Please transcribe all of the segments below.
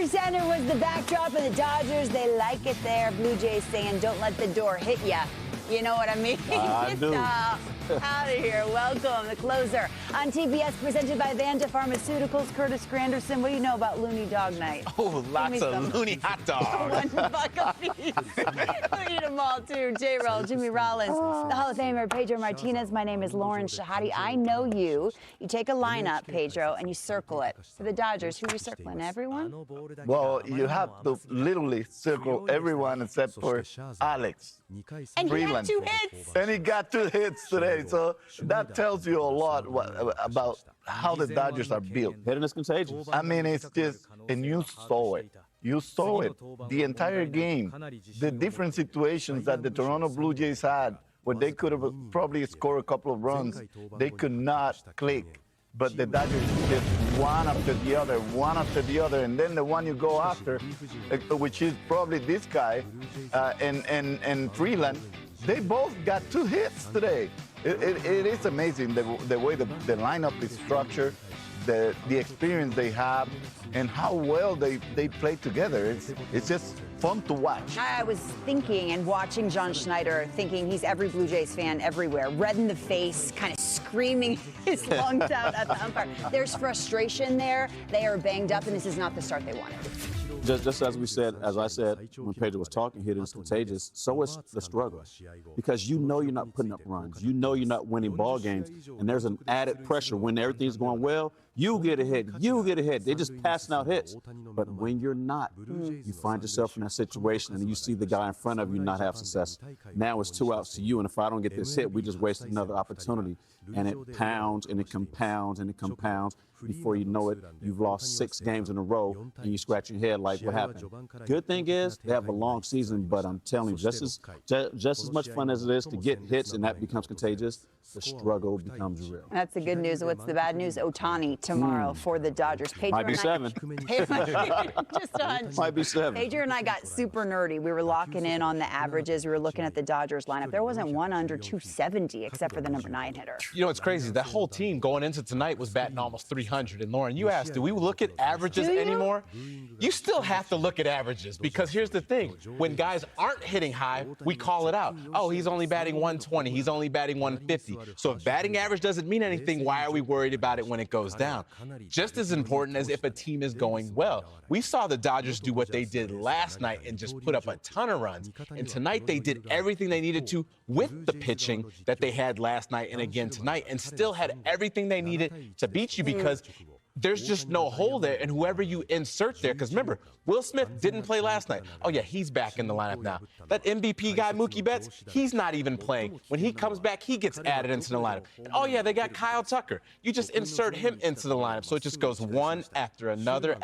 Dodger Center was the backdrop of the Dodgers. They like it there. Blue Jays saying, don't let the door hit ya. You know what I mean? I do. Out of here. Welcome, the closer. On TBS, presented by Vanda Pharmaceuticals, Curtis Granderson. What do you know about Looney Dog Night? Oh, lots of Looney hot dogs. $1 a piece. We eat them all, too. J-Roll, Jimmy Rollins, the Hall of Famer, Pedro Martínez. My name is Lauren Shahadi. I know you. You take a lineup, Pedro, and you circle it. For the Dodgers, who are you circling? Everyone? Well, you have to literally circle everyone except for Alex. And he Freeland. had 2 hits. And he got 2 hits today, so that tells you a lot about how the Dodgers are built. Hitting is contagious. I mean, it's just, and you saw it. You saw it the entire game. The different situations that the Toronto Blue Jays had where they could have probably scored a couple of runs, they could not click. But the Dodgers just one after the other, and then the one you go after, which is probably this guy, and Freeland, they both got 2 hits today. It is amazing the way the lineup is structured, the experience they have, and how well they play together. It's just fun to watch. I was thinking and watching John Schneider, thinking he's every Blue Jays fan everywhere, red in the face, kind of screaming his lungs out at the umpire. There's frustration there. They are banged up, and this is not the start they wanted. Just as I said when Pedro was talking, hitting is contagious, so is the struggle. Because you know you're not putting up runs. You know you're not winning ball games. And there's an added pressure. When everything's going well, you get a hit, They're just passing out hits. But when you're not, you find yourself in that situation and you see the guy in front of you not have success. Now it's 2 outs to you, and if I don't get this hit, we just wasted another opportunity. And it pounds and it compounds and it compounds. Before you know it, you've lost 6 games in a row, and you scratch your head like, what happened? Good thing is, they have a long season, but I'm telling you, just as much fun as it is to get hits and that becomes contagious, the struggle becomes real. That's the good news. What's the bad news? Ohtani tomorrow for the Dodgers. Pedro Might be 7. Just a hunch. Might be 7. Pedro and I got super nerdy. We were locking in on the averages. We were looking at the Dodgers lineup. There wasn't one under 270 except for the number 9 hitter. You know, it's crazy. That whole team going into tonight was batting almost 300. And Lauren, you asked, do we look at averages anymore? You still have to look at averages because here's the thing. When guys aren't hitting high, we call it out. Oh, he's only batting 120. He's only batting 150. So if batting average doesn't mean anything, why are we worried about it when it goes down? Just as important as if a team is going well. We saw the Dodgers do what they did last night and just put up a ton of runs. And tonight they did everything they needed to with the pitching that they had last night and again tonight, and still had everything they needed to beat you because there's just no hole there, and whoever you insert there, because remember, Will Smith didn't play last night. Oh, yeah, he's back in the lineup now. That MVP guy, Mookie Betts, he's not even playing. When he comes back, he gets added into the lineup. And, oh, yeah, they got Kyle Tucker. You just insert him into the lineup, so it just goes one after another,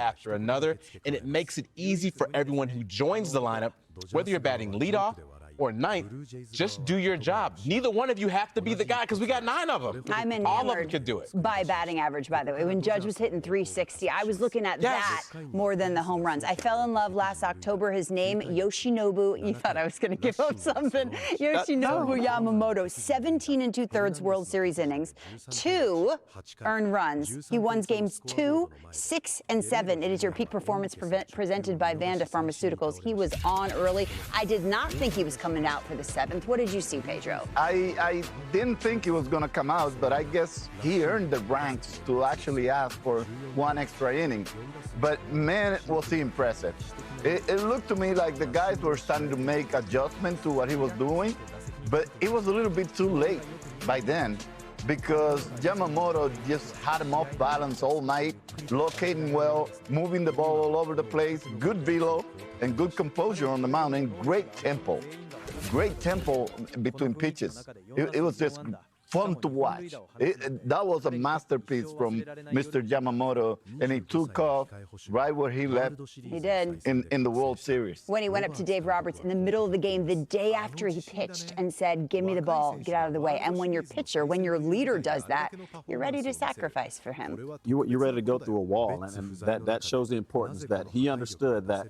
and it makes it easy for everyone who joins the lineup, whether you're batting leadoff or 9th, just do your job. Neither one of you have to be the guy because we got 9 of them. I'm enamored all of them could do it. By batting average, by the way. When Judge was hitting 360, I was looking at that more than the home runs. I fell in love last October. His name, Yoshinobu. You thought I was going to give up something. Yoshinobu Yamamoto, 17 2/3 World Series innings, 2 earned runs. He won games 2, 6, and 7. It is your peak performance presented by Vanda Pharmaceuticals. He was on early. I did not think he was coming out for the 7th. What did you see, Pedro? I didn't think he was going to come out, but I guess he earned the ranks to actually ask for 1 extra inning. But, man, was he impressive. It looked to me like the guys were starting to make adjustments to what he was doing, but it was a little bit too late by then because Yamamoto just had him off balance all night, locating well, moving the ball all over the place, good velo, and good composure on the mound, and great tempo. Great tempo between pitches. It was just fun to watch. That was a masterpiece from Mr. Yamamoto, and he took off right where he left. He did. In the World Series. When he went up to Dave Roberts in the middle of the game, the day after he pitched and said, give me the ball, get out of the way. And when your pitcher, when your leader does that, you're ready to sacrifice for him. You're ready to go through a wall, and that shows the importance that he understood that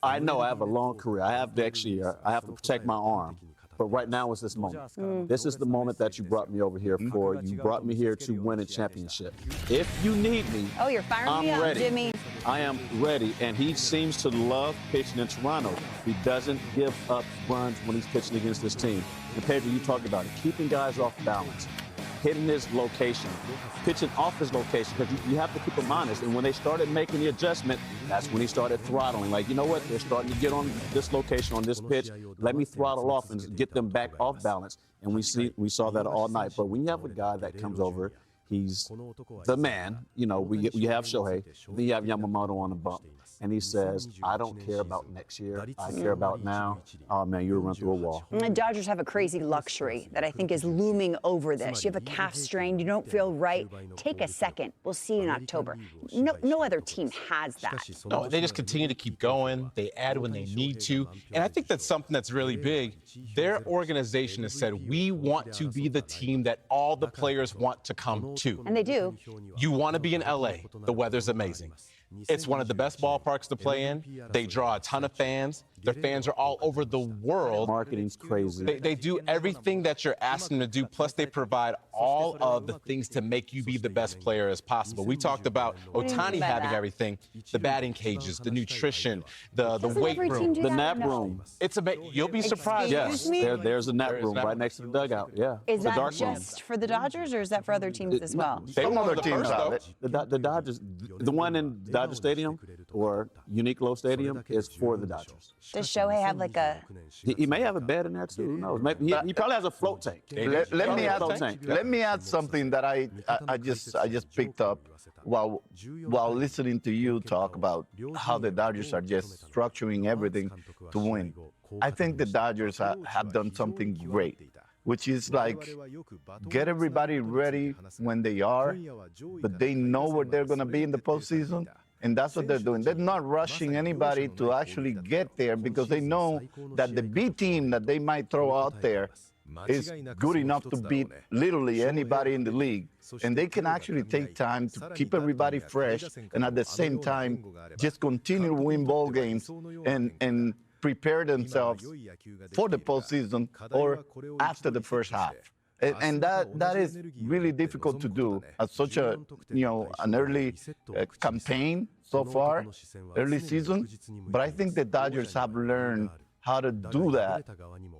I know I have a long career. I have next year. I have to protect my arm. But right now is this moment. This is the moment that you brought me over here for. You brought me here to win a championship. If you need me, oh, you're firing me up, ready. Jimmy. I am ready. And he seems to love pitching in Toronto. He doesn't give up runs when he's pitching against this team. And Pedro, you talked about it, keeping guys off balance, hitting his location, pitching off his location, because you have to keep him honest. And when they started making the adjustment, that's when he started throttling. Like, you know what? They're starting to get on this location, on this pitch. Let me throttle off and get them back off balance. And we saw that all night. But when you have a guy that comes over, he's the man. You know, we have Shohei, then you have Yamamoto on the bump. And he says, I don't care about next year. I care about now. Oh, man, you'll run through a wall. And the Dodgers have a crazy luxury that I think is looming over this. You have a calf strain. You don't feel right. Take a second. We'll see you in October. No other team has that. No, they just continue to keep going. They add when they need to. And I think that's something that's really big. Their organization has said, we want to be the team that all the players want to come to. And they do. You want to be in LA. The weather's amazing. It's one of the best ballparks to play in. They draw a ton of fans. Their fans are all over the world. Marketing's crazy. They do everything that you're asking them to do, plus they provide all of the things to make you be the best player as possible. We talked about Ohtani having everything, the batting cages, the nutrition, the weight room, the nap room. You'll be surprised. Yes, there's a nap room right next to the dugout. Yeah. Is that just for the Dodgers, or is that for other teams as well? Some other teams have it. The Dodgers, the one in Dodger Stadium or Uniqlo Stadium is for the Dodgers. Does Shohei have like a... He may have a bed in there too. Who knows? Maybe he probably has a float tank. Let me add something that I just picked up while listening to you talk about how the Dodgers are just structuring everything to win. I think the Dodgers have done something great, which is like get everybody ready when they are, but they know where they're going to be in the postseason. And that's what they're doing. They're not rushing anybody to actually get there because they know that the B team that they might throw out there is good enough to beat literally anybody in the league. And they can actually take time to keep everybody fresh and at the same time just continue to win ball games and prepare themselves for the postseason or after the first half. And that is really difficult to do at such a, an early campaign so far, early season. But I think the Dodgers have learned how to do that,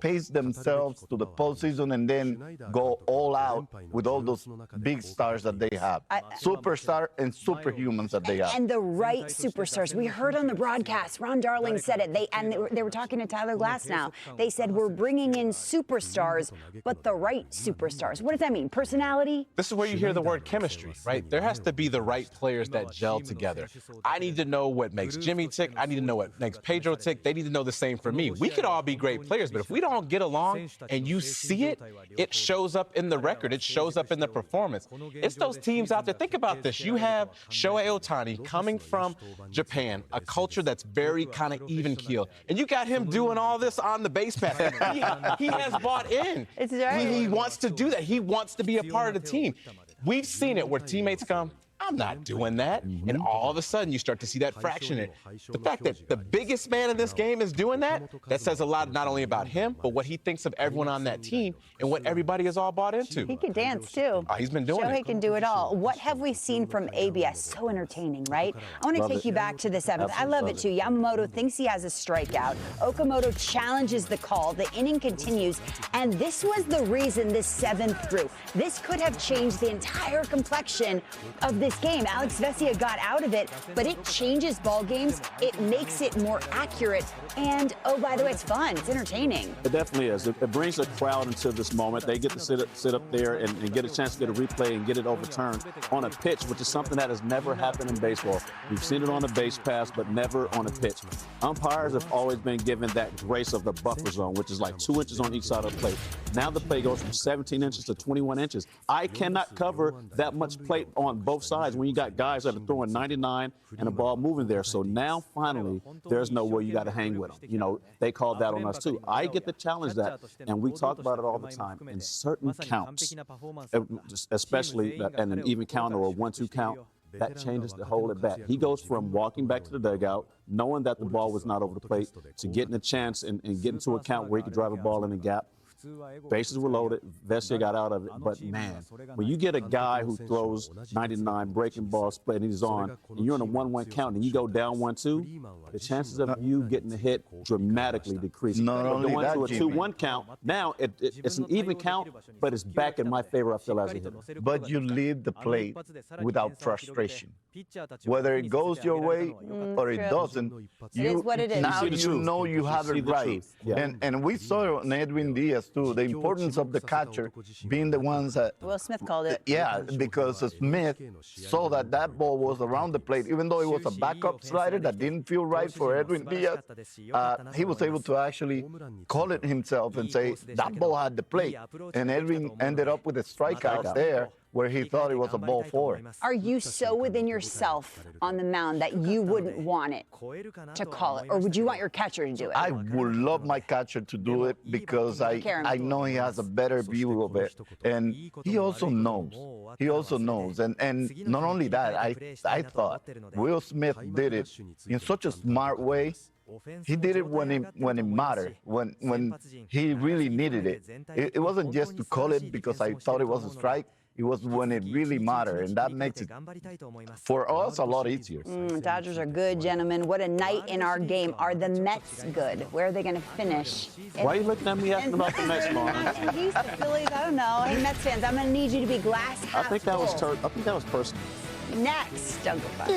pace themselves to the postseason, and then go all out with all those big stars that they have, superstar and superhumans that they have. And the right superstars. We heard on the broadcast, Ron Darling said it. They were talking to Tyler Glass now. They said, we're bringing in superstars, but the right superstars. What does that mean? Personality? This is where you hear the word chemistry, right? There has to be the right players that gel together. I need to know what makes Jimmy tick. I need to know what makes Pedro tick. They need to know the same for me. We could all be great players, but if we don't get along and you see it, it shows up in the record. It shows up in the performance. It's those teams out there. Think about this. You have Shohei Ohtani coming from Japan, a culture that's very kind of even-keeled, and you got him doing all this on the base pass. He has bought in. It's right. He wants to do that. He wants to be a part of the team. We've seen it where teammates come, I'm not doing that. And all of a sudden, you start to see that fraction in it. The fact that the biggest man in this game is doing that, that says a lot not only about him, but what he thinks of everyone on that team and what everybody is all bought into. He can dance, too. He's been doing it. Shohei can do it all. What have we seen from ABS? So entertaining, right? I want to take you back to the seventh. I love it, too. Yamamoto thinks he has a strikeout. Okamoto challenges the call. The inning continues. And this was the reason this seventh grew. This could have changed the entire complexion of this game. Alex Vesia got out of it, but it changes ball games. It makes it more accurate. And, oh, by the way, it's fun. It's entertaining. It definitely is. It brings a crowd into this moment. They get to sit up there and get a chance to get a replay and get it overturned on a pitch, which is something that has never happened in baseball. We've seen it on a base pass, but never on a pitch. Umpires have always been given that grace of the buffer zone, which is like 2 inches on each side of the plate. Now the plate goes from 17 inches to 21 inches. I cannot cover that much plate on both sides when you got guys that are throwing 99 and a ball moving there. So now, finally, there's no way you got to hang with them. You know, they called that on us, too. I get to challenge that, and we talk about it all the time. In certain counts, especially in an even count or a 1-2 count, that changes to hold it back. He goes from walking back to the dugout, knowing that the ball was not over the plate, to getting a chance and getting to a count where he could drive a ball in the gap. Bases were loaded. Vesia got out of it. But, man, when you get a guy who throws 99 breaking balls, splitting his arm, and you're in a 1-1 count and you go down 1-2, the chances of you getting a hit dramatically decrease. Not only going that, to a Jimmy. 2-1 count, now it's an even count, but it's back in my favor, I feel, as a hitter. But you leave the plate without frustration. Whether it goes your way or it doesn't, It is what it is. now You see the you truth. know you have see it the right. truth. Yeah. And we saw on Edwin Diaz, too, the importance of the catcher being the ones that Will Smith called it. yeah, because Smith saw that that ball was around the plate, even though it was a backup slider that didn't feel right for Edwin Diaz. He was able to actually call it himself and say that ball had the plate, and Edwin ended up with a strikeout there where he thought it was a ball four. Are you so within yourself on the mound that you wouldn't want it to call it? Or would you want your catcher to do it? I would love my catcher to do it because I know he has a better view of it. And he also knows. He also knows. And not only that, I thought Will Smith did it in such a smart way. He did it when it mattered, when he really needed it. It wasn't just to call it because I thought it was a strike. It was when it really mattered, and that makes it, for us, a lot easier. Dodgers are good, gentlemen. What a night in our game. Are the Mets good? Where are they going to finish? Why are you looking at me asking about the Mets, Lawrence? He's the Phillies. I don't know. Hey, Mets fans, I'm going to need you to be glass half I think that was full. personal. Next, don't go far.